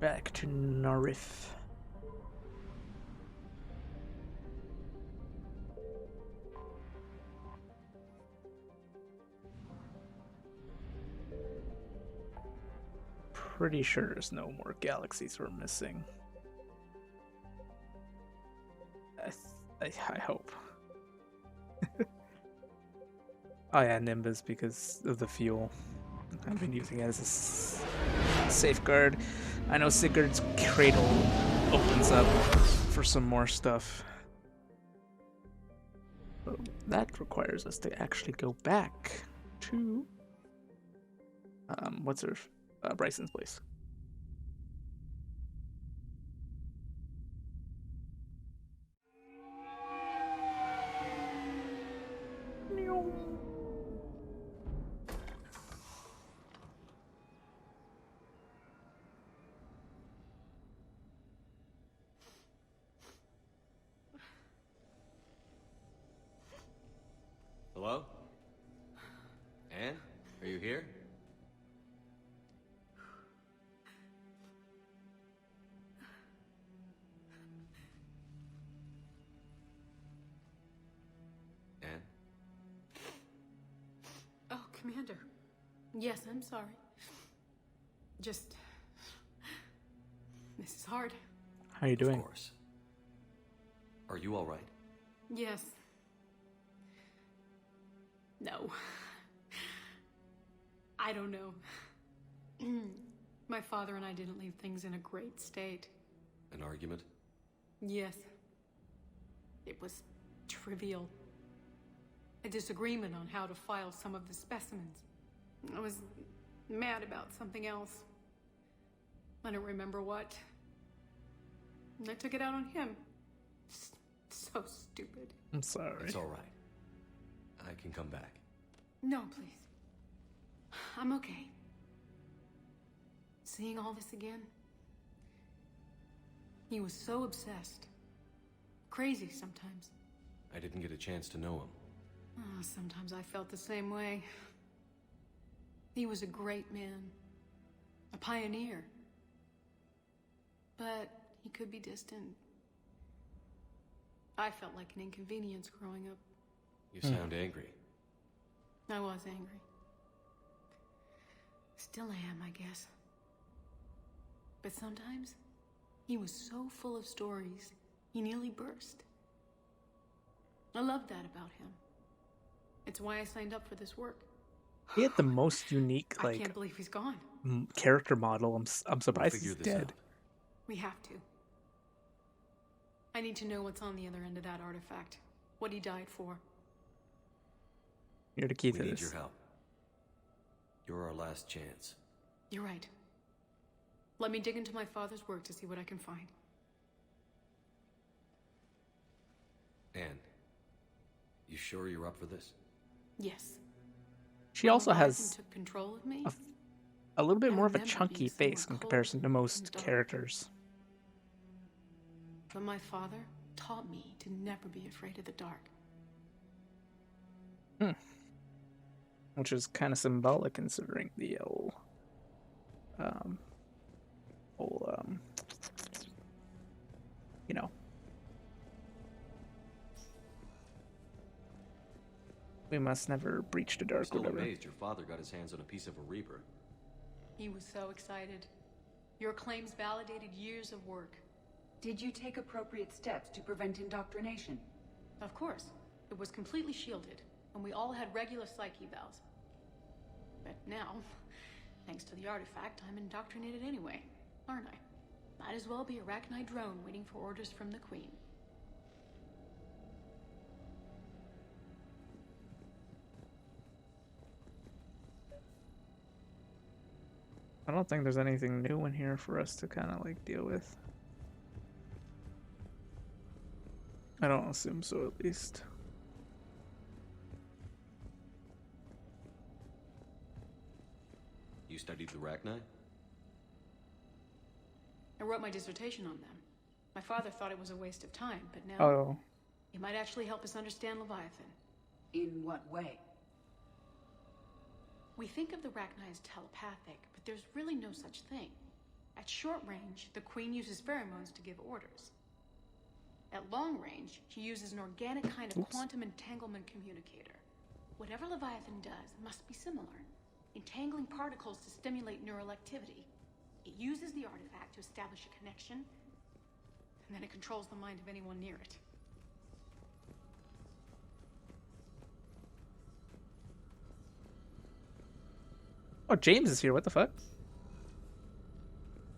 Back to Narif. Pretty sure there's no more galaxies we're missing. I hope. Oh yeah, Nimbus because of the fuel. I've been using it as a safeguard. I know Sigurd's cradle opens up for some more stuff. But that requires us to actually go back to what's her Bryson's place. Hello? Anne? Are you here? Anne? Oh, Commander. Yes, I'm sorry. Just... This is hard. How you doing? Of course. Are you all right? Yes. No. I don't know. My father and I didn't leave things in a great state. An argument? Yes. It was trivial. A disagreement on how to file some of the specimens. I was mad about something else. I don't remember what. And I took it out on him. So stupid. I'm sorry. It's all right. I can come back. No, please. I'm okay. Seeing all this again? He was so obsessed. Crazy sometimes. I didn't get a chance to know him. Oh, sometimes I felt the same way. He was a great man. A pioneer. But he could be distant. I felt like an inconvenience growing up. You sound angry. I was angry. Still am, I guess. But sometimes, he was so full of stories, he nearly burst. I loved that about him. It's why I signed up for this work. He had the most unique, I can't believe he's gone. character model. I'm surprised he's We'll figure this dead. out. We have to. I need to know what's on the other end of that artifact. What he died for. You're the key We to need this. your help. You're our last chance. You're right. Let me dig into my father's work to see what I can find. Anne, you sure you're up for this? Yes. She also Leviathan has took control of me. a little bit I more of a remember chunky being face somewhere in comparison to cold most and dark. characters. But my father taught me to never be afraid of the dark. Which is kind of symbolic considering the you know, we must never breach the I'm dark or still whatever. amazed your father got his hands on a piece of a Reaper. He was so excited. Your claims validated years of work. Did you take appropriate steps to prevent indoctrination? Of course. It was completely shielded, and we all had regular psych evals. But now, thanks to the artifact, I'm indoctrinated anyway, aren't I? Might as well be a Arachnite drone waiting for orders from the Queen. I don't think there's anything new in here for us to kind of like deal with. I don't assume so, at least. You studied the Rachni? I wrote my dissertation on them. My father thought it was a waste of time, but now Oh, it might actually help us understand Leviathan. In what way? We think of the Rachni as telepathic, but there's really no such thing. At short range, the Queen uses pheromones to give orders. At long range, she uses an organic kind of quantum entanglement communicator. Whatever Leviathan does must be similar, entangling particles to stimulate neural activity. It uses the artifact to establish a connection, and then it controls the mind of anyone near it. Oh, James is here. What the fuck?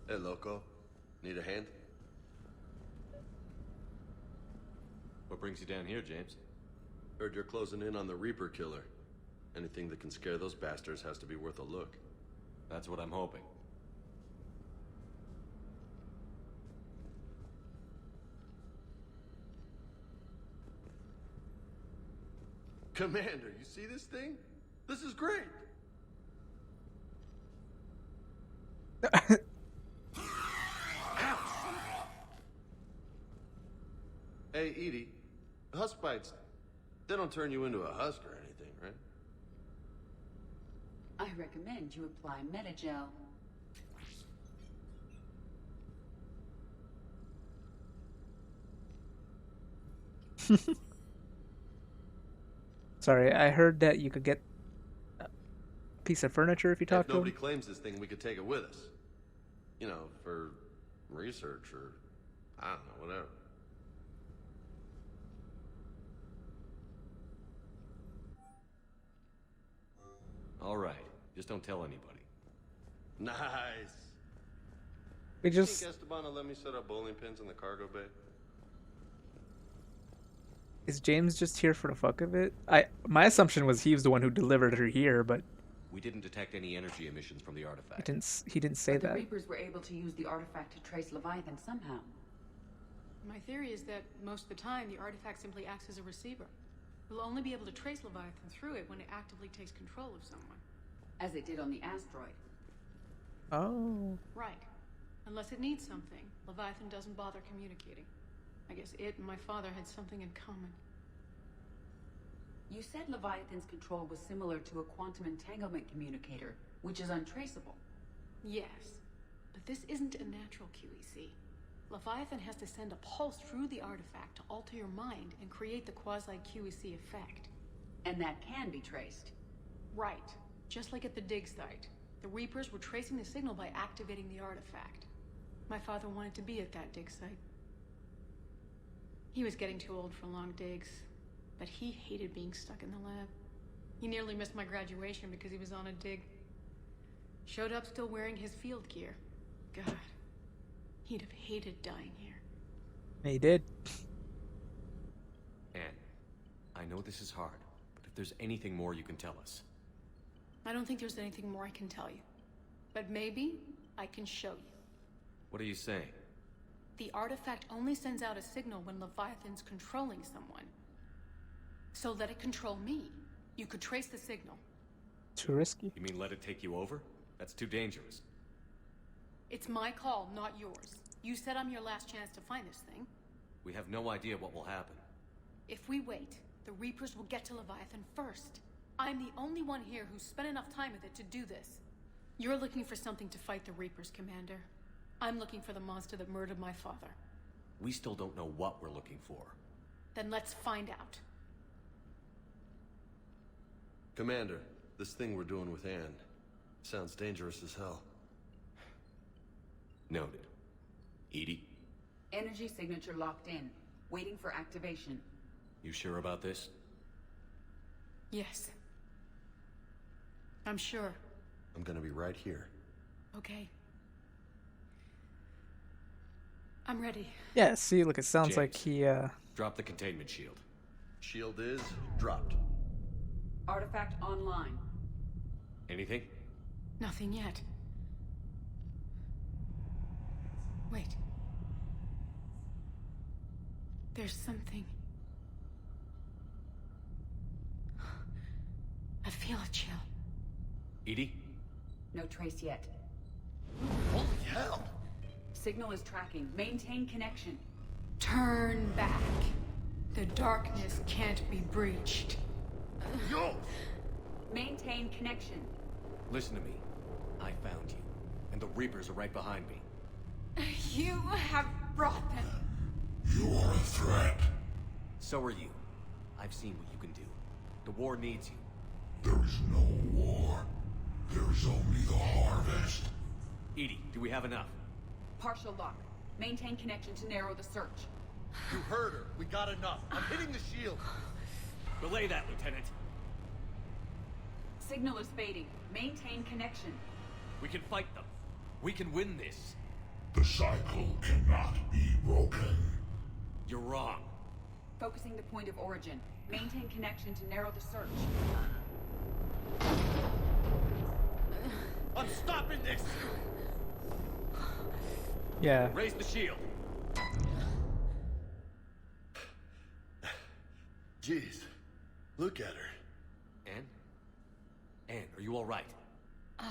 Hey, loco. Need a hand? What brings you down here, James? Heard you're closing in on the Reaper killer. Anything that can scare those bastards has to be worth a look. That's what I'm hoping. Commander, you see this thing? This is great! Hey, Edie. Husk bites, they don't turn you into a husk or anything, right? I recommend you apply Metagel. Sorry, I heard that you could get a piece of furniture if you talk If to nobody him. claims this thing, we could take it with us. You know, for research or, I don't know, whatever. All right. Just don't tell anybody. Nice. We You just think Esteban will let me set up bowling pins in the cargo bay? is James just here for the fuck of it? My assumption was he was the one who delivered her here, but We didn't detect any energy emissions from the he artifact. didn't say But the that. Reapers were able to use the artifact to trace Leviathan somehow. My theory is that most of the time, the artifact simply acts as a receiver. We'll only be able to trace Leviathan through it when it actively takes control of someone. As it did on the asteroid. Oh, Right. Unless it needs something, Leviathan doesn't bother communicating. I guess it and my father had something in common. You said Leviathan's control was similar to a quantum entanglement communicator, which is untraceable. Yes, but this isn't a natural QEC. Leviathan has to send a pulse through the artifact to alter your mind and create the quasi-QEC effect. And that can be traced. Right. Just like at the dig site. The Reapers were tracing the signal by activating the artifact. My father wanted to be at that dig site. He was getting too old for long digs, but he hated being stuck in the lab. He nearly missed my graduation because he was on a dig. Showed up still wearing his field gear. God, he'd have hated dying here. he did. Anne, I know this is hard, but if there's anything more you can tell us. I don't think there's anything more I can tell you. But maybe I can show you. What are you saying? The artifact only sends out a signal when Leviathan's controlling someone. So let it control me. You could trace the signal. Too risky. You mean let it take you over? That's too dangerous. It's my call, not yours. You said I'm your last chance to find this thing. We have no idea what will happen. If we wait, the Reapers will get to Leviathan first. I'm the only one here who's spent enough time with it to do this. You're looking for something to fight the Reapers, Commander. I'm looking for the monster that murdered my father. We still don't know what we're looking for. Then let's find out. Commander, this thing we're doing with Anne sounds dangerous as hell. Noted. Edie, Energy signature locked in. Waiting for activation. you sure about this? Yes. I'm sure. I'm gonna be right here. Okay. I'm ready. Yeah, see, look, it sounds like James. he, Drop the containment shield. Shield is dropped. Artifact online. Anything? Nothing yet. Wait. There's something. I feel a chill. Edie? No trace yet. Holy hell! Signal is tracking. Maintain connection. Turn back. The darkness can't be breached. Yo! Maintain connection. Listen to me. I found you. And the Reapers are right behind me. You have brought them. You are a threat. So are you. I've seen what you can do. The war needs you. There is no war. There is only the harvest. Edie, do we have enough? Partial lock. Maintain connection to narrow the search. You heard her. We got enough. I'm hitting the shield. Relay that, Lieutenant. Signal is fading. Maintain connection. We can fight them. We can win this. The cycle cannot be broken. You're wrong. Focusing the point of origin. Maintain connection to narrow the search. I'm stopping this! Yeah. Raise the shield. Jeez. Look at her. Anne? Anne, are you all right? I'm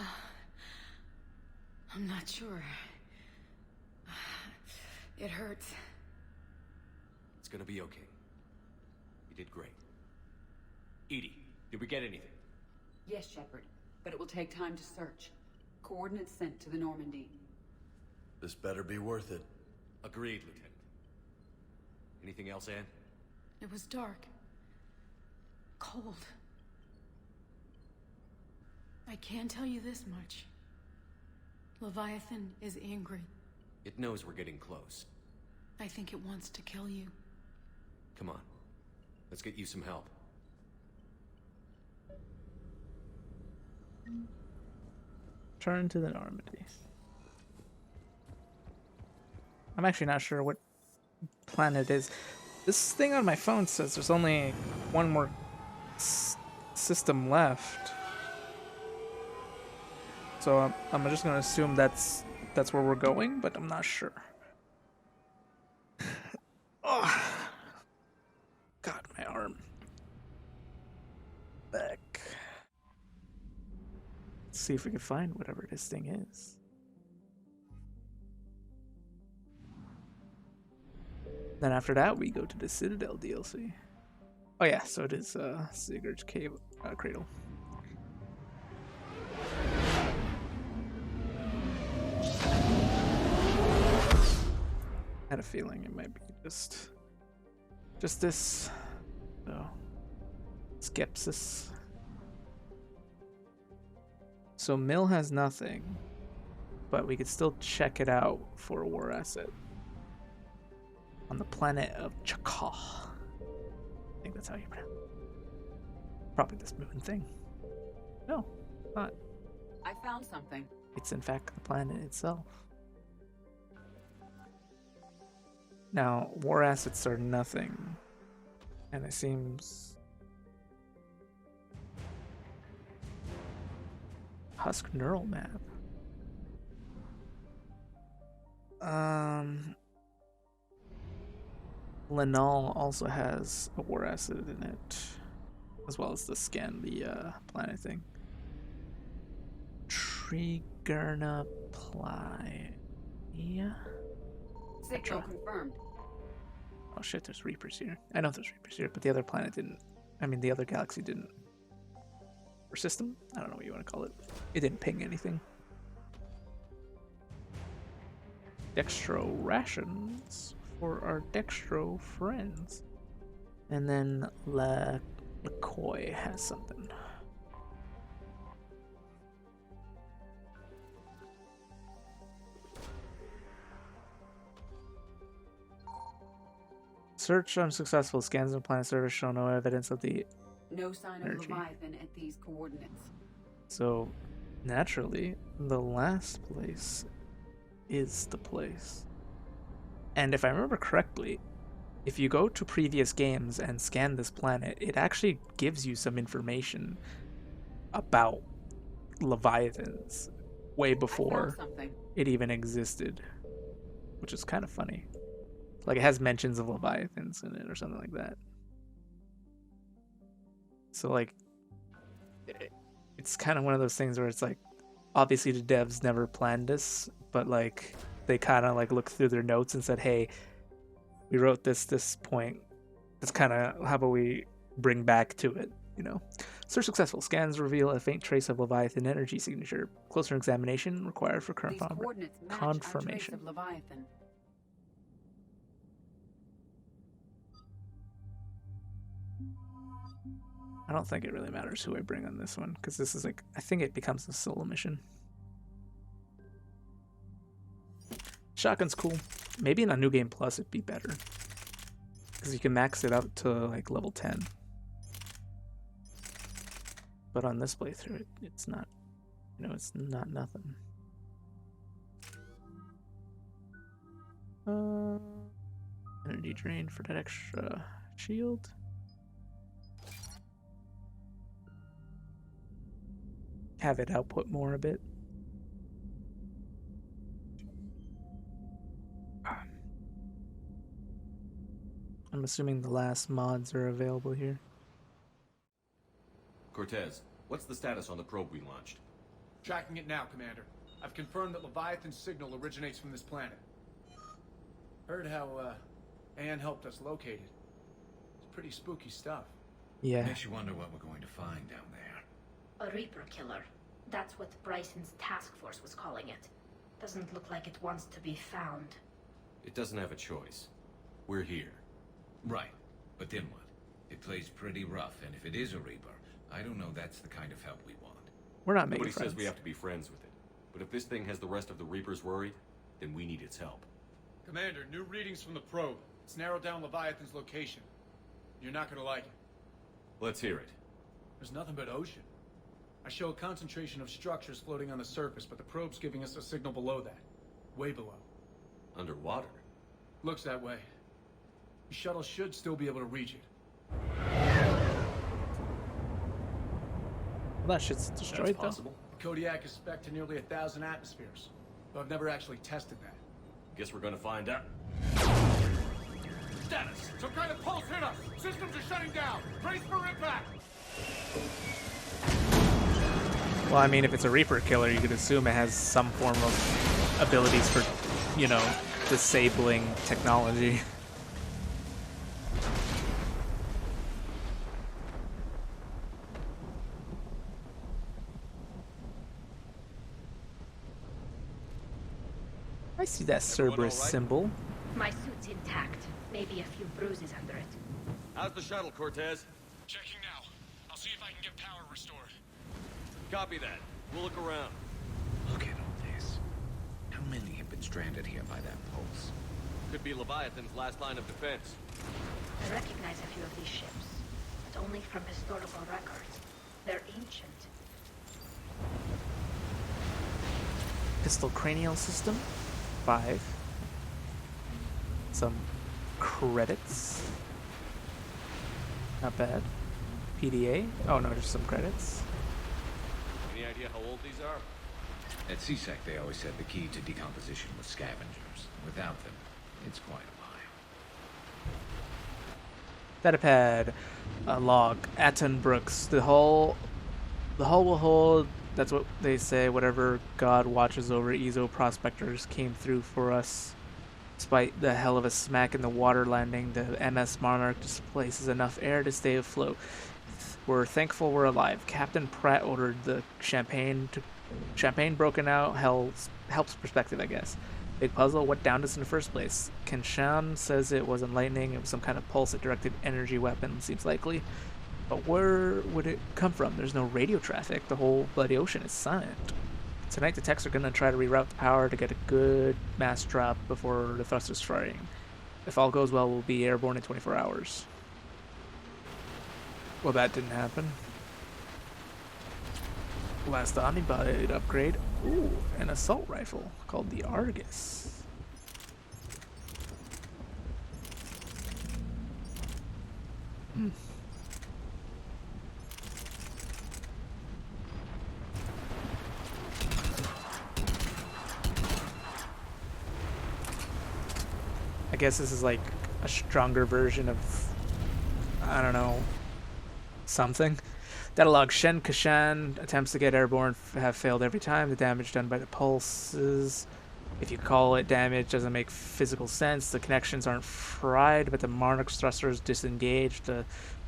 not sure. It hurts. It's gonna be okay. You did great. Edie, did we get anything? Yes, Shepard. But it will take time to search. Coordinates sent to the Normandy. This better be worth it. Agreed, Lieutenant. Anything else, Anne? It was dark. Cold. I can tell you this much. Leviathan is angry. It knows we're getting close. I think it wants to kill you. Come on. Let's get you some help. Turn to the Normandy. I'm actually not sure what planet it is. This thing on my phone says there's only one more system left. So I'm just gonna assume that's where we're going, but I'm not sure. Oh. God, my arm. Back. Let's see if we can find whatever this thing is. Then after that, we go to the Citadel DLC. Oh yeah, so it is Sigurd's cave cradle. I had a feeling it might be just this. So skepsis. So Mill has nothing, but we could still check it out for a war asset on the planet of Chakal. I think that's how you pronounce it. Probably this moon thing. No, not. I found something. It's in fact the planet itself. Now, war assets are nothing, and it seems Husk neural map. Lenal also has a war asset in it, as well as the scan the planet thing. Trigurna Playa. Signal confirmed. Oh shit, there's Reapers here. I know there's Reapers here, but the other planet didn't. I mean, the other galaxy didn't. Or system? I don't know what you want to call it. It didn't ping anything. Dextro rations for our Dextro friends. And then LaCoy has something. Search unsuccessful. Scans of planet surface show no evidence of the No sign of energy. Leviathan at these coordinates. So, naturally, the last place is the place. And if I remember correctly, if you go to previous games and scan this planet, it actually gives you some information about Leviathans way I found before something. it even existed, which is kind of funny. Like, it has mentions of Leviathans in it or something like that. So, like, it's kind of one of those things where it's like, obviously the devs never planned this, but like, they kind of like looked through their notes and said, hey, we wrote this point. It's kind of, how about we bring back to it? you know. Search successful. Scans reveal a faint trace of Leviathan energy signature. Closer examination required for These coordinates match our trace confirmation. of Leviathan. I don't think it really matters who I bring on this one, because this is like, I think it becomes a solo mission. Shotgun's cool. Maybe in a New Game Plus it'd be better, because you can max it up to like level 10. But on this playthrough, it's not, you know, it's not nothing. Energy drain for that extra shield. Have it output more a bit. I'm assuming the last mods are available here. Cortez, what's the status on the probe we launched? Tracking it now, Commander. I've confirmed that Leviathan's signal originates from this planet. Heard how, Anne helped us locate it. It's pretty spooky stuff. Yeah. Makes you wonder what we're going to find down there. A Reaper killer. That's what Bryson's task force was calling it. Doesn't look like it wants to be found. It doesn't have a choice. We're here. Right, but then what? It plays pretty rough, and if it is a Reaper, I don't know that's the kind of help we want. We're not making Nobody friends. says we have to be friends with it. But if this thing has the rest of the Reapers worried, then we need its help. Commander, new readings from the probe. It's narrowed down Leviathan's location. You're not gonna like it. Let's hear it. There's nothing but ocean. I show a concentration of structures floating on the surface, but the probe's giving us a signal below that. Way below. Underwater? Looks that way. The shuttle should still be able to reach it. Well, that shit's destroyed That's though. possible. The Kodiak is spec to nearly 1,000 atmospheres, but I've never actually tested that. Guess we're gonna find out. Status! Some kind of pulse hit us! Systems are shutting down! Brace for impact! Well, I mean, if it's a Reaper killer, you could assume it has some form of abilities for, you know, disabling technology. I see that Everyone Cerberus all right? symbol. My suit's intact. Maybe a few bruises under it. How's the shuttle, Cortez? Checking now. I'll see if I can get power restored. Copy that. We'll look around. Look at all this. How many have been stranded here by that pulse? Could be Leviathan's last line of defense. I recognize a few of these ships, but only from historical records. They're ancient. Pistol cranial system. 5. Some credits. Not bad. PDA. Oh no, just some credits. Any idea how old these are? At CSEC, they always said the key to decomposition was scavengers. Without them, it's quite a while. Datapad. Log. Aton Brooks. The hull will hold. That's what they say. Whatever God watches over Ezo prospectors came through for us. Despite the hell of a smack in the water landing, the MS Monarch displaces enough air to stay afloat. We're thankful we're alive. Captain Pratt ordered the champagne broken out. Helps perspective, I guess. Big puzzle. What downed us in the first place? Kenshan says it wasn't lightning. It was some kind of pulse that directed energy weapon. Seems likely. But where would it come from? There's no radio traffic. The whole bloody ocean is silent. Tonight the techs are going to try to reroute the power to get a good mass drop before the thrusters firing. If all goes well, we'll be airborne in 24 hours. Well, that didn't happen. Last Omnibody upgrade. Ooh, an assault rifle called the Argus. I guess this is like a stronger version of, I don't know, something. Data log. Shen Kashan attempts to get airborne have failed every time. The damage done by the pulses, if you call it damage, doesn't make physical sense. The connections aren't fried, but the Monarch's thruster is disengaged. The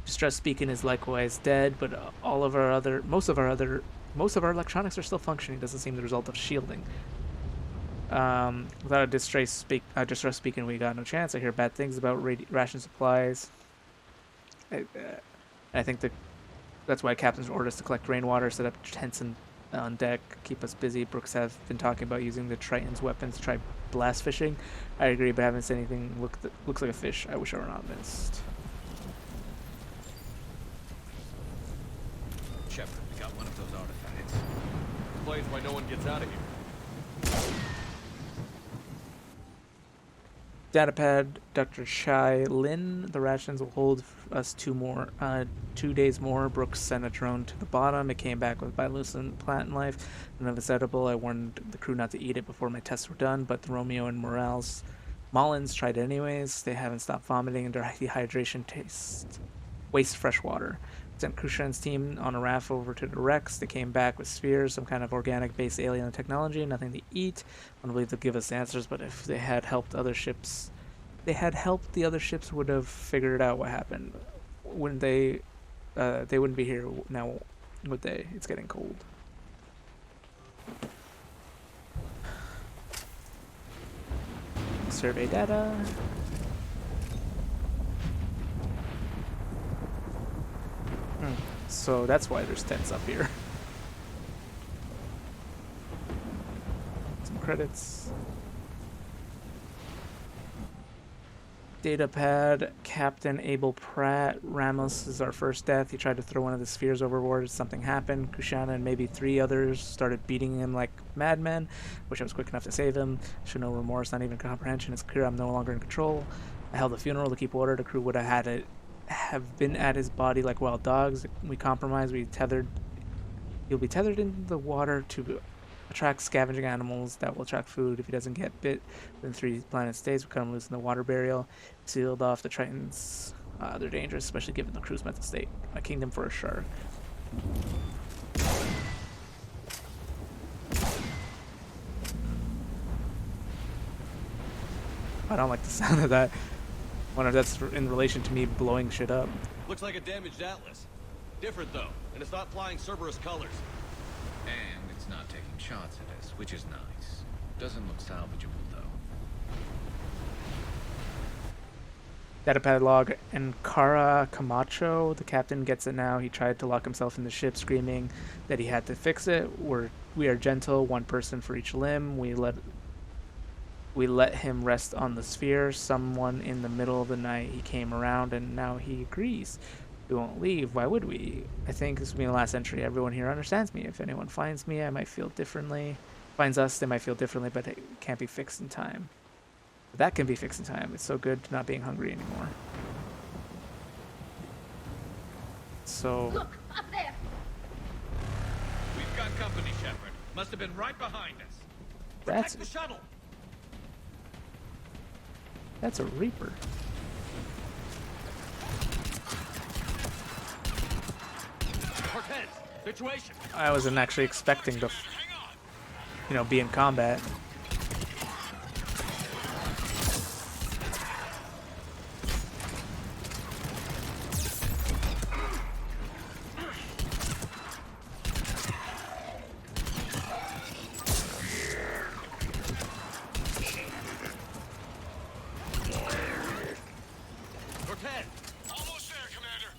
Distress Beacon is likewise dead, but most of our electronics are still functioning. Doesn't seem the result of shielding. Without a distress beacon, we got no chance. I hear bad things about ration supplies. I think that's why captains ordered us to collect rainwater, set up tents on deck, keep us busy. Brooks have been talking about using the Triton's weapons to try blast fishing. I agree, but haven't seen anything looks like a fish. I wish I were not missed. Shepard, we got one of those artifacts. Explains why no one gets out of here. Datapad, Dr. Shai Lin. The rations will hold us 2 days more. Brooks sent a drone to the bottom. It came back with bioluminescent plant life. None of it's edible. I warned the crew not to eat it before my tests were done, but Romeo and Mullins tried it anyways. They haven't stopped vomiting, and their dehydration waste fresh water. Sent Krushan's team on a raft over to the Rex. They came back with spheres, some kind of organic-based alien technology, nothing to eat. I don't believe they'll give us answers, but if they had helped the other ships, would have figured out what happened. Wouldn't they? They wouldn't be here now, would they? It's getting cold. Survey data. So that's why there's tents up here. Some credits. Datapad, Captain Abel Pratt. Ramos is our first death. He tried to throw one of the spheres overboard. Something happened. Kushana and maybe 3 others started beating him like madmen. Wish I was quick enough to save him. Show no remorse, not even comprehension. It's clear I'm no longer in control. I held the funeral to keep order. The crew would have been at his body like wild dogs. We compromised. He'll be tethered in the water to attract scavenging animals that will attract food. If he doesn't get bit within 3 planet stays, we cut him loose in the water burial. Sealed off the Tritons. They're dangerous, especially given the crew's mental state. A kingdom for a shark. I don't like the sound of that. I wonder if that's in relation to me blowing shit up. Looks like a damaged Atlas. Different though, and it's not flying Cerberus colors. And it's not taking shots at us, which is nice. Doesn't look salvageable, though. Datapad log. Encara Camacho, the captain, gets it now. He tried to lock himself in the ship, screaming that he had to fix it. We are gentle, 1 person for each limb. We let him rest on the sphere. Someone in the middle of the night, he came around, and now he agrees. We won't leave. Why would we? I think this will be the last entry. Everyone here understands me. If anyone finds me, I might feel differently. Finds us, they might feel differently, but it can't be fixed in time. But that can be fixed in time. It's so good not being hungry anymore. So... Look, up there! We've got company, Shepard. Must have been right behind us. That's Protect the shuttle. a Reaper. Cortez, situation. I wasn't actually expecting to, be in combat. Cortez. Almost there, Commander.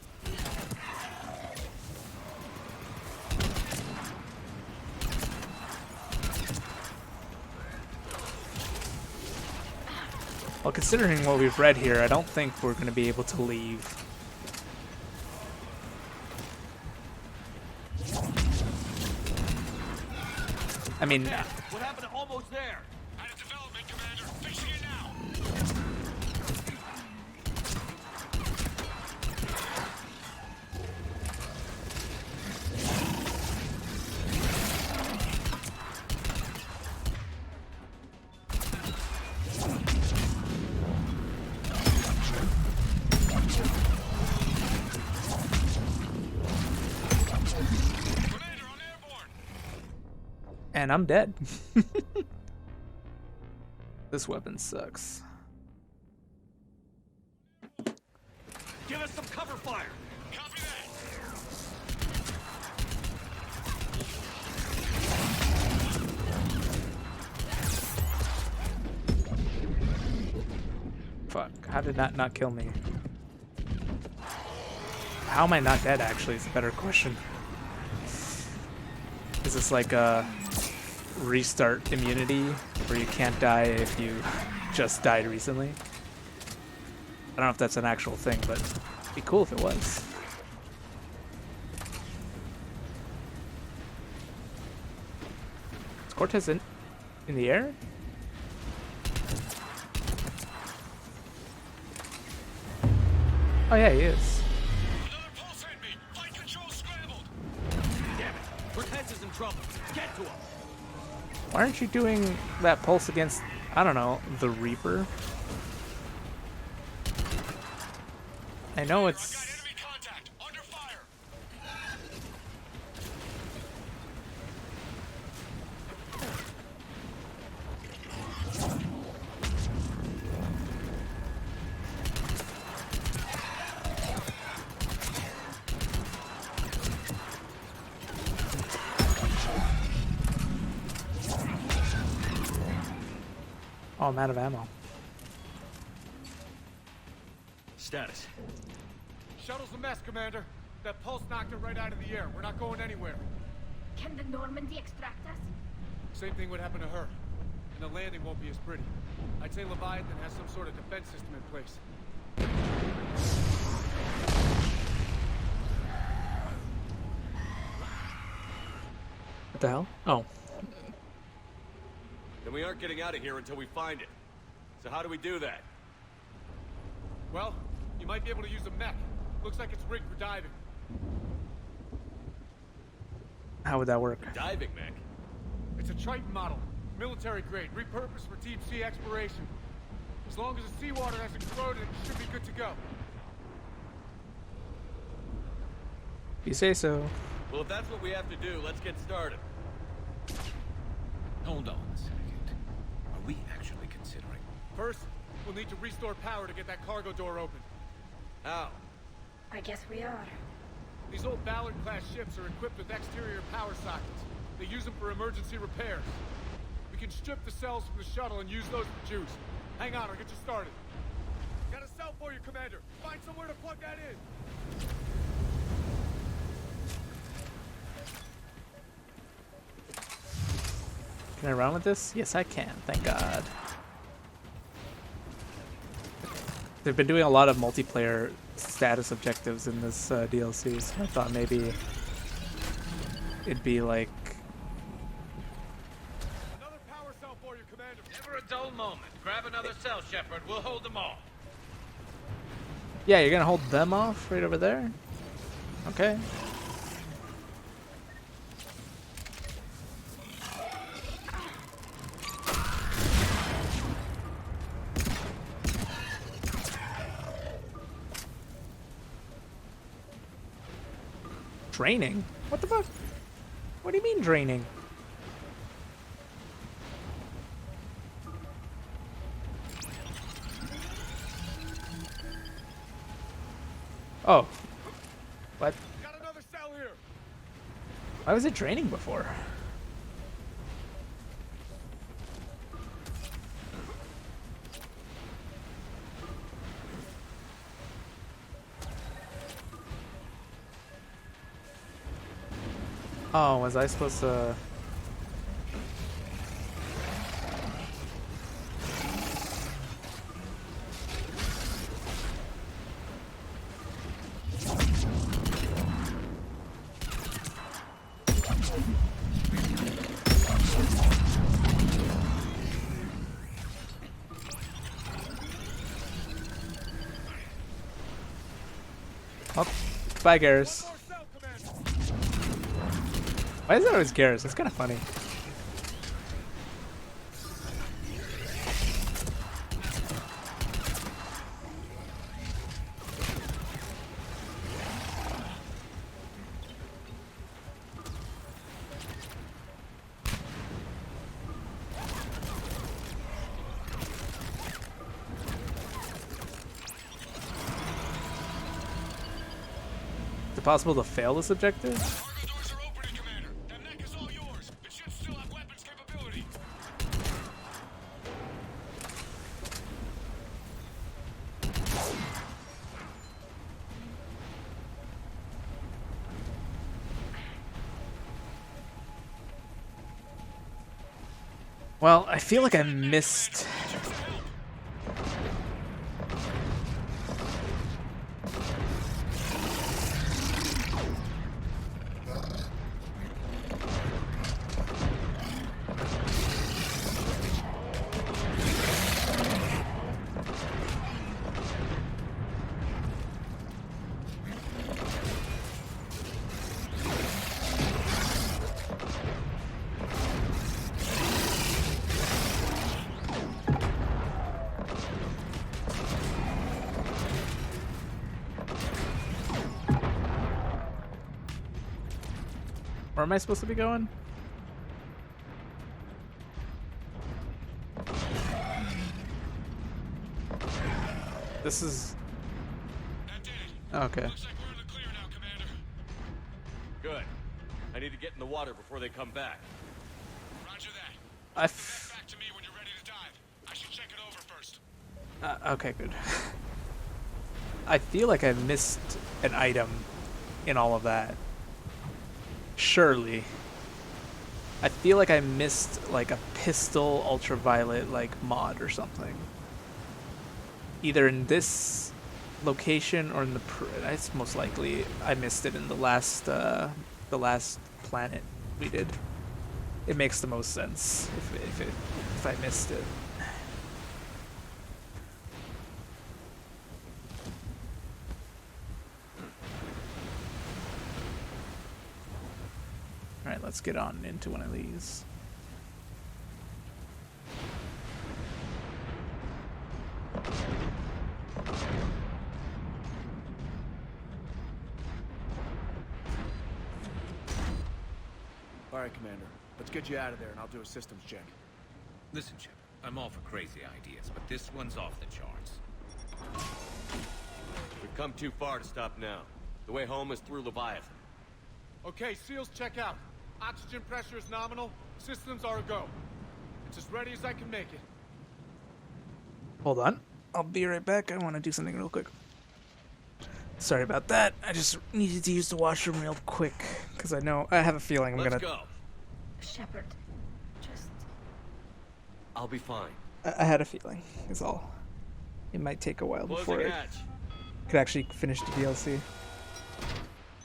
Well, considering what we've read here, I don't think we're going to be able to leave. I mean... What happened to almost there? Out of development, Commander. Fixing it now. Commander, I'm airborne. And I'm dead. This weapon sucks. Give us some cover fire. Fuck. How did that not kill me? How am I not dead, actually, is a better question. Is this like a restart immunity where you can't die if you just died recently? I don't know if that's an actual thing, but it'd be cool if it was. Is Cortez in the air? Oh yeah, he is. Another pulse hit me. Flight control scrambled. Damn it. Cortez is in trouble. Get to him. Why aren't you doing that pulse against, I don't know, the Reaper? I know it's... I've got enemy contact. Under fire. Oh, I'm out of ammo. Status. Shuttle's a mess, Commander. That pulse knocked it right out of the air. We're not going anywhere. Can the Normandy extract us? Same thing would happen to her. And the landing won't be as pretty. I'd say Leviathan has some sort of defense system in place. What the hell? Oh. Then we aren't getting out of here until we find it. So how do we do that? Well, you might be able to use a mech. Looks like it's rigged for diving. How would that work? Diving mech? It's a Triton model. Military grade, repurposed for deep sea exploration. As long as the seawater hasn't corroded, it should be good to go. You say so. Well, if that's what we have to do, let's get started. Hold on a second. Are we actually considering? First, we'll need to restore power to get that cargo door open. How? I guess we are. These old Ballard-class ships are equipped with exterior power sockets. They use them for emergency repairs. We can strip the cells from the shuttle and use those for juice. Hang on, I'll get you started. Got a cell for you, Commander. Find somewhere to plug that in. Can I run with this? Yes, I can. Thank God. They've been doing a lot of multiplayer status objectives in this DLC, so I thought maybe it'd be like... Another power cell for you, Commander. Never a dull moment. Grab another cell, Shepard. We'll hold them all. Yeah, you're gonna hold them off right over there? Okay. Draining? What the fuck? What do you mean draining? Oh. What? Got another cell here. Why was it draining before? Oh, was I supposed to... Oh, bye, Garrus. More cell, Commander. Why is that always Garrus? That's kind of funny. Is it possible to fail this objective? Cargo doors are opening, Commander. That mech is all yours. The ships still have weapons capability. Well, I feel like I missed. Where am I supposed to be going? This is... Okay. Looks like we're in the clear now, Commander. Good. I need to get in the water before they come back. Roger that. I Report back to me when you're ready to dive. I should check it over first. okay, good. I feel like I missed an item in all of that. Surely. I feel like I missed like a pistol ultraviolet like mod or something. Either in this location or in the it's most likely I missed it in the last planet we did. It makes the most sense if I missed it. Alright, let's get on into one of these. All right, Commander. Let's get you out of there, and I'll do a systems check. Listen, Chip, I'm all for crazy ideas, but this one's off the charts. We've come too far to stop now. The way home is through Leviathan. Okay, SEALs, check out. Oxygen pressure is nominal. Systems are a go. It's as ready as I can make it. Hold on. I'll be right back. I want to do something real quick. Sorry about that. I just needed to use the washroom real quick because I have a feeling I'm Let's gonna. go. Shepard, just... I'll be fine. I had a feeling. Is all. It might take a while before Closing I hatch. could actually finish the DLC.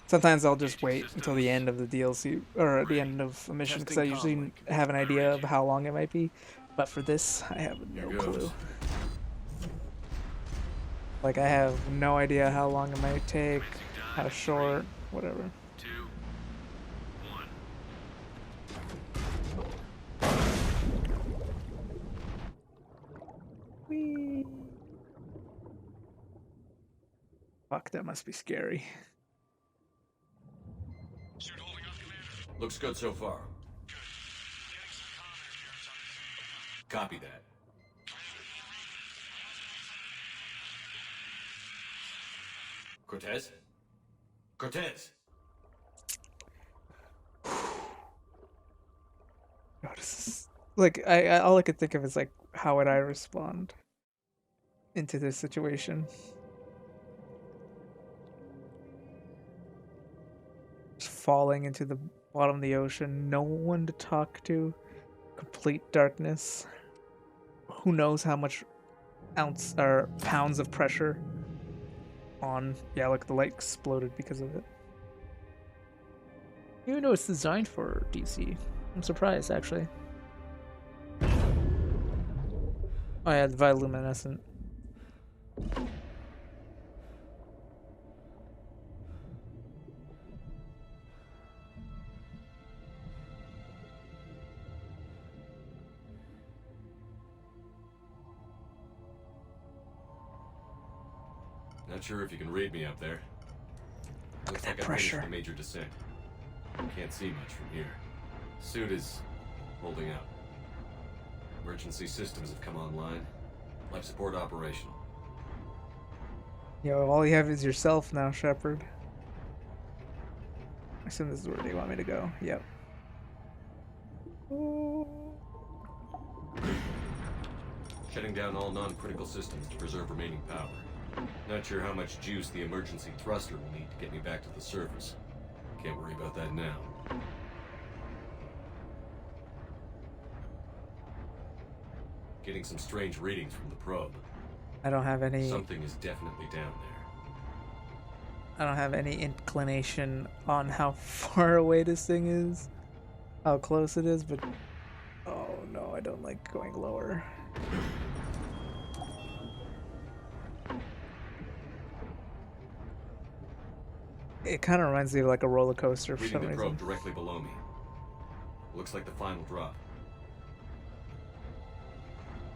Sometimes I'll just wait until the end of the DLC or the end of a mission because I usually have an idea of how long it might be. But for this, I have no clue. Like, I have no idea how long it might take, how short, whatever. 2, 1. Whee! Fuck, that must be scary. Suit holding up, Commander. Looks good so far. Good. Getting some comm interference on the field. Copy that. Cortez? Cortez! God, this is, like, all I could think of is, like, how would I respond into this situation? Just falling into the bottom of the ocean, no one to talk to, complete darkness. Who knows how much ounce or pounds of pressure on. Yeah, look, the light exploded because of it. Even though it's designed for DC. I'm surprised, actually. Oh yeah, the bioluminescent. Not sure if you can read me up there. Look Looks at that like I finished pressure. the major descent. Can't see much from here. Suit is holding up. Emergency systems have come online. Life support operational. Yo, all you have is yourself now, Shepard. I assume this is where they want me to go. Yep. Shutting down all non-critical systems to preserve remaining power. Not sure how much juice the emergency thruster will need to get me back to the surface. Can't worry about that now. Getting some strange readings from the probe. I don't have any. Something is definitely down there. I don't have any inclination on how far away this thing is, how close it is, but oh no, I don't like going lower. It kind of reminds me of like a roller coaster for Reading some the probe reason. directly below me. Looks like the final drop.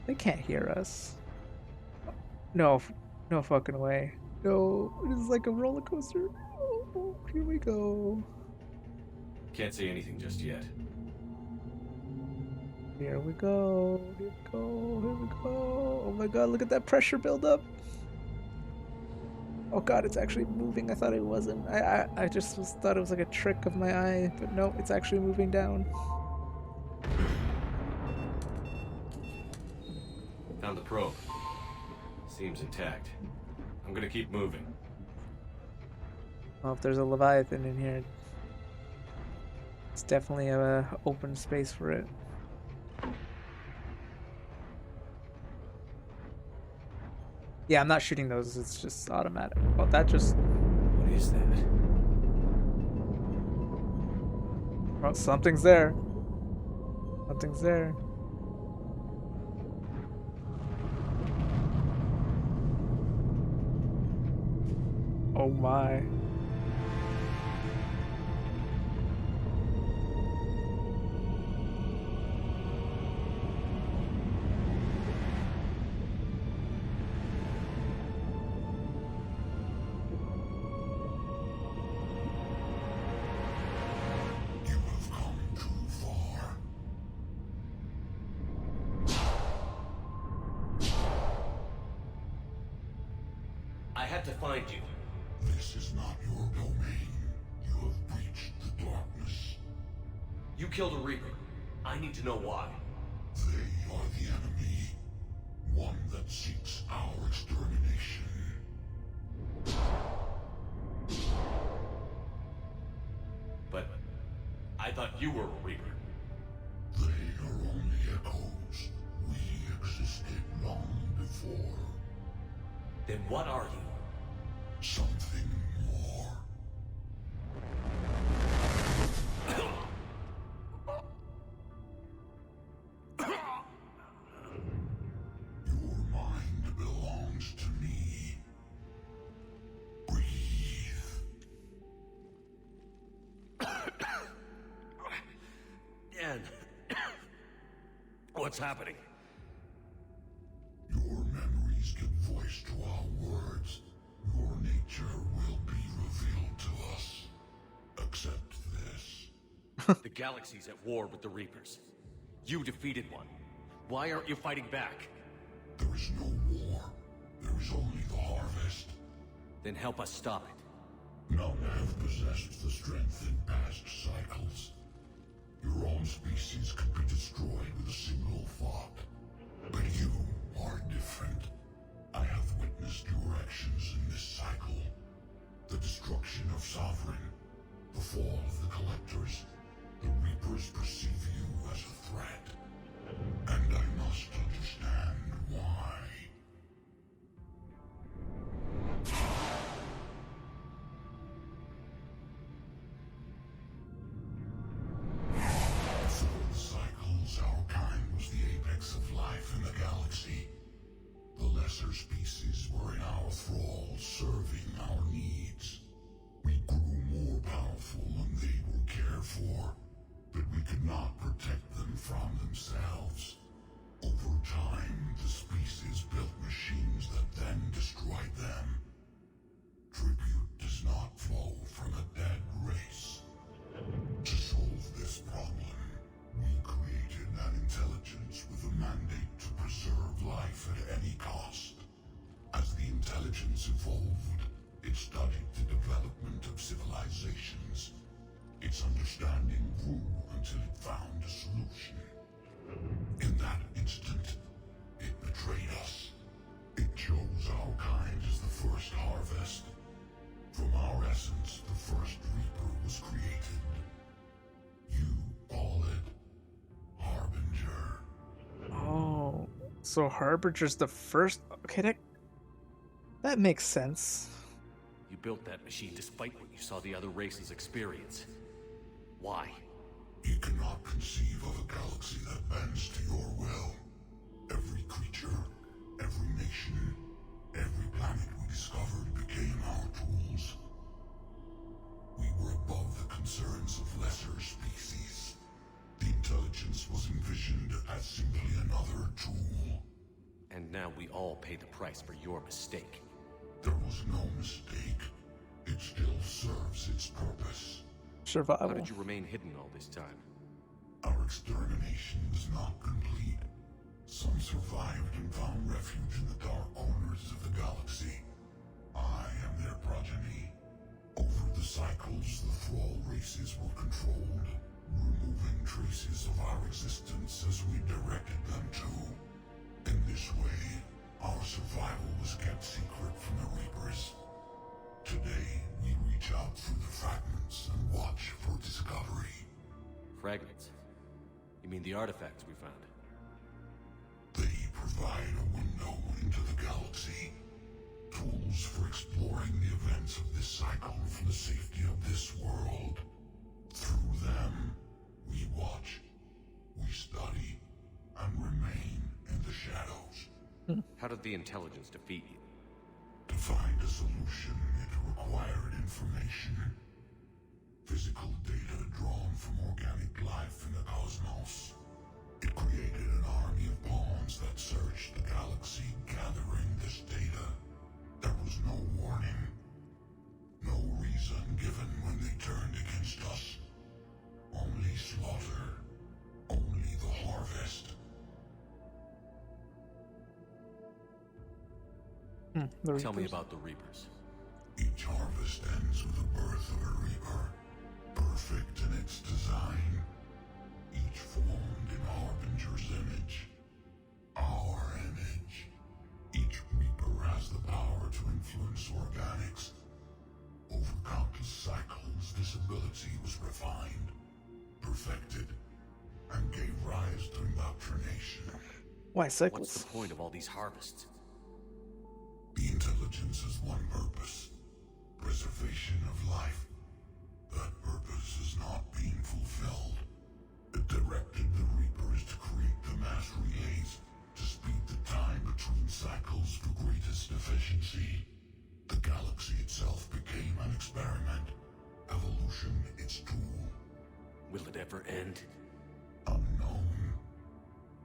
They can't hear us. No, no fucking way. No, it is like a roller coaster. Oh, here we go. Can't say anything just yet. Here we go. Here we go. Here we go. Oh my god, look at that pressure buildup. Oh god, it's actually moving. I thought it wasn't. I just thought it was like a trick of my eye, but no, it's actually moving down. Found the probe. Seems intact. I'm gonna keep moving. Well, if there's a Leviathan in here, it's definitely a open space for it. Yeah, I'm not shooting those. It's just automatic. Oh, that just. What is that? Oh, something's there. Something's there. Oh my. You have come too far. I had to find you. This is not your domain. You have breached the darkness. You killed a Reaper. I need to know why. They are the enemy. One that seeks our extermination. But I thought you were a Reaper. They are only echoes. We existed long before. Then what are you? Something more. Your mind belongs to me. Breathe. Dan. What's happening? Your memories give voice to our words. Your nature will be revealed to us. Accept this. The galaxy's at war with the Reapers. You defeated one. Why aren't you fighting back? There is no war. There is only the harvest. Then help us stop it. None have possessed the strength in past cycles. Your own species could be destroyed with a single thought. But you are different. I have witnessed your actions in this cycle. The destruction of Sovereign, the fall of the Collectors. The Reapers perceive you as a threat. And I must understand why. Before the cycles, our kind was the apex of life in the galaxy. The lesser species were in our thrall, serving our needs. We grew more powerful and they were cared for, but we could not protect them from themselves. Over time, the species built machines that then destroyed them. Tribute does not flow from a dead race. To solve this problem, we created an intelligence with a mandate to preserve life at any cost. As the intelligence evolved, it studied the development of civilizations. Its understanding grew until it found a solution. In that instant, it betrayed us. It chose our kind as the first harvest. From our essence, the first Reaper was created. You call it Harbinger. Oh, So Harbinger's the first. Okay, that makes sense. You built that machine despite what you saw the other races experience. Why? You cannot conceive of a galaxy that bends to your will. Every creature, every nation, every planet we discovered became our tools. We were above the concerns of lesser species. The intelligence was envisioned as simply another tool. And now we all pay the price for your mistake. There was no mistake. It still serves its purpose. Survival. How did you remain hidden all this time? Our extermination was not complete. Some survived and found refuge in the dark corners of the galaxy. I am their progeny. Over the cycles, the Thrall races were controlled, removing traces of our existence as we directed them to. In this way, our survival was kept secret from the Reapers. Today, we reach out through the fragments and watch for discovery. Fragments? You mean the artifacts we found? They provide a window into the galaxy. Tools for exploring the events of this cycle from the safety of this world. Through them, we watch, we study, and remain in the shadows. How did the intelligence defeat you? To find a solution, it required information. Physical data drawn from organic life in the cosmos. It created an army of pawns that searched the galaxy, gathering this data. There was no warning. No reason given when they turned against us. Only slaughter. Only the harvest. Tell me about the Reapers. Each harvest ends with the birth of a Reaper. Perfect in its design. Each formed in Harbinger's image. Our image. Each Reaper has the power to influence organics. Over countless cycles, this ability was refined, perfected, and gave rise to indoctrination. Why cycles? What's the point of all these harvests? The intelligence has one purpose. Preservation of life. That purpose is not being fulfilled. It directed the Reapers to create the mass relays to speed the time between cycles for greatest efficiency. The galaxy itself became an experiment. Evolution its tool. Will it ever end? Unknown.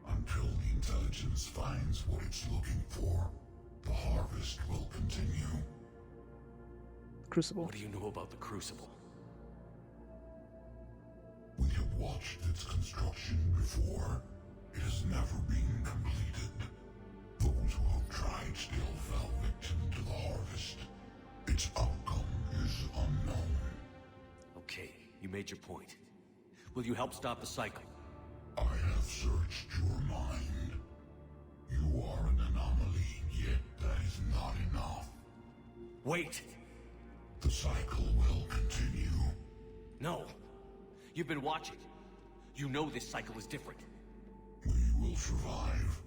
Until the intelligence finds what it's looking for, the harvest will continue. Crucible. What do you know about the Crucible? We have watched its construction before. It has never been completed. Those who have tried still fell victim to the harvest. Its outcome is unknown. Okay, you made your point. Will you help stop the cycle? I have searched your mind. You are an anomaly, yet that is not enough. Wait! The cycle will continue. No! You've been watching. You know this cycle is different. We will survive.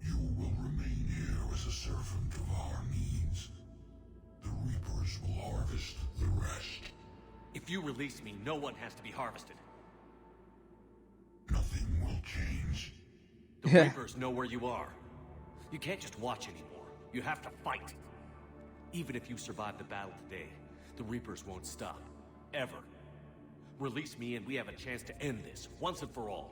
You will remain here as a servant of our needs. The Reapers will harvest the rest. If you release me, no one has to be harvested. Nothing will change. The Reapers know where you are. You can't just watch anymore. You have to fight. Even if you survive the battle today, the Reapers won't stop. Ever. Release me and we have a chance to end this, once and for all.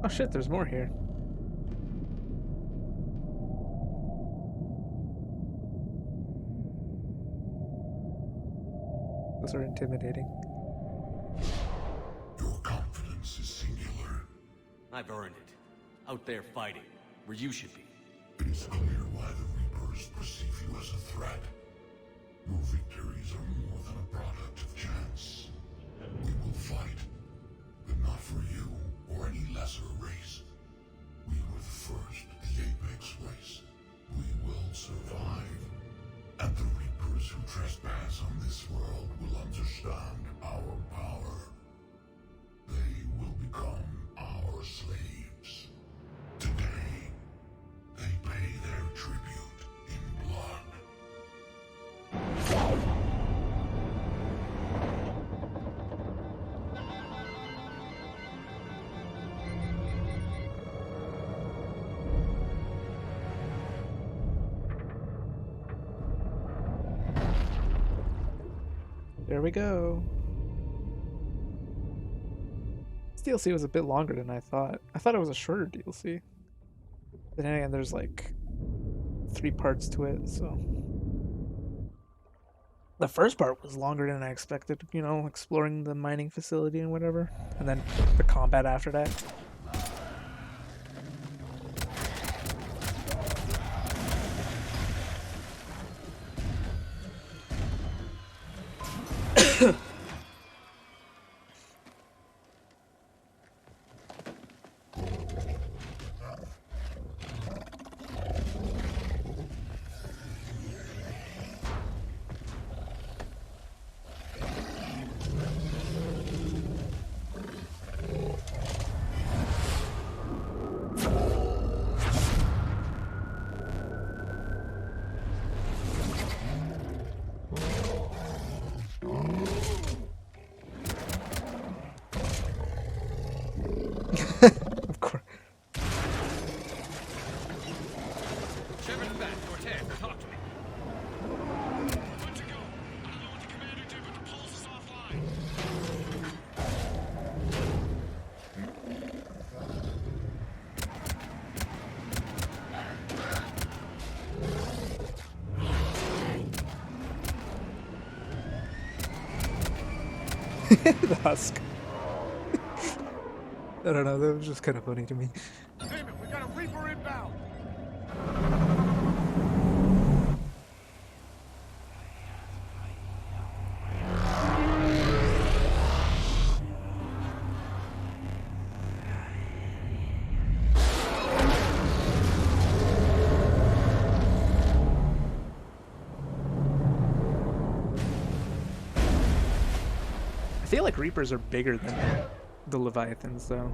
Oh shit, there's more here. Those are intimidating. Your confidence is singular. I've earned it. Out there fighting, where you should be. It is clear why the Reapers perceive you as a threat. Your victories are more than a product of chance. We will fight, but not for you or any lesser race. We were the first the Apex trespass on this world will understand our power. They will become our slaves. Today, they pay their tribute in blood. There we go. This DLC was a bit longer than I thought. I thought it was a shorter DLC. But then again, there's like 3 parts to it, so. The first part was longer than I expected, you know, exploring the mining facility and whatever. And then the combat after that. Of course. Shepard's back. Cortez, talk to me. Good to go. I don't know what the commander did, but the pulse is offline. The husk. I don't know, that was just kind of funny to me. Damn it, we got a Reaper inbound. I feel like Reapers are bigger than the Leviathans, though.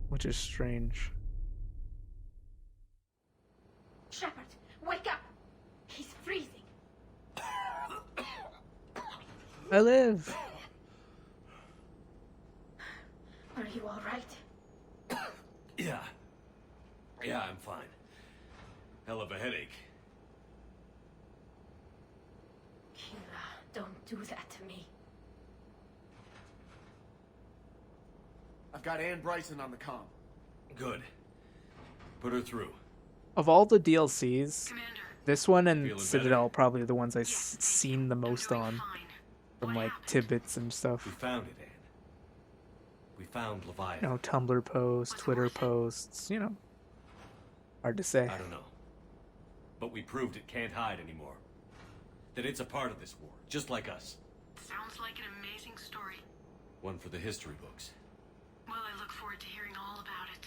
Which is strange. Shepard, wake up! He's freezing. I live! Are you all right? Yeah. Yeah, I'm fine. Hell of a headache. Kira, don't do that to me. I've got Ann Bryson on the comm. Good. Put her through. Of all the DLCs, Commander. this one and Feeling Citadel better? probably the ones I've Yes, thank seen you. the I'm most doing on. fine. From What like happened? tidbits and stuff. We found it, Anne. We found You Leviathan. know, Tumblr posts, Was it Twitter worth it? posts, you know. Hard to say. I don't know. But we proved it can't hide anymore. That it's a part of this war, just like us. Sounds like an amazing story. One for the history books. Well, I look forward to hearing all about it.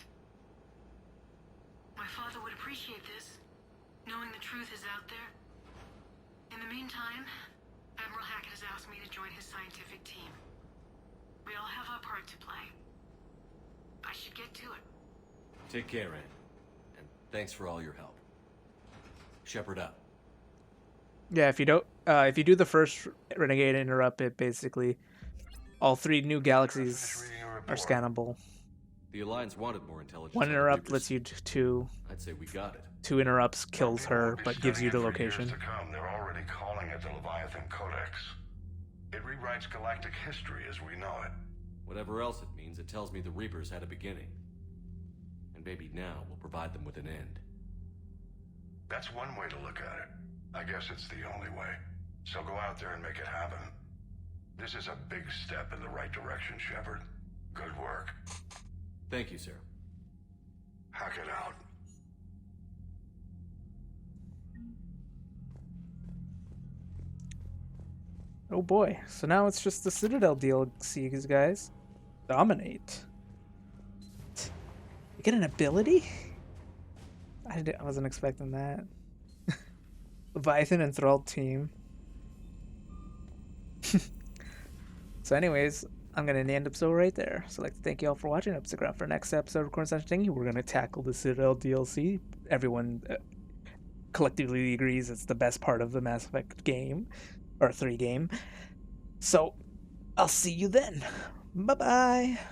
My father would appreciate this, knowing the truth is out there. In the meantime, Admiral Hackett has asked me to join his scientific team. We all have our part to play. I should get to it. Take care, Anne. And thanks for all your help. Shepard up. Yeah, if you do the first Renegade Interrupt, it basically all 3 new galaxies are scannable. The Alliance wanted more intelligence. 1 on the interrupt Reapers. lets you to 2. I'd say we got it. 2 interrupts kills People will her, be but gives you the studying it for years location. to come. They're already calling it the Leviathan Codex. It rewrites galactic history as we know it. Whatever else it means, it tells me the Reapers had a beginning. And maybe now we'll provide them with an end. That's one way to look at it. I guess it's the only way. So go out there and make it happen. This is a big step in the right direction, Shepard. Good work. Thank you, sir. Hack it out. Oh boy, so now it's just the Citadel DLCs, guys. Dominate. You get an ability? I wasn't expecting that. Leviathan enthralled team. So, anyways, I'm gonna end the episode right there. So, I'd like to thank you all for watching. Stick around for next episode of Corn Thingy. We're gonna tackle the Citadel DLC. Everyone collectively agrees it's the best part of the Mass Effect game, or 3 game. So, I'll see you then. Bye bye.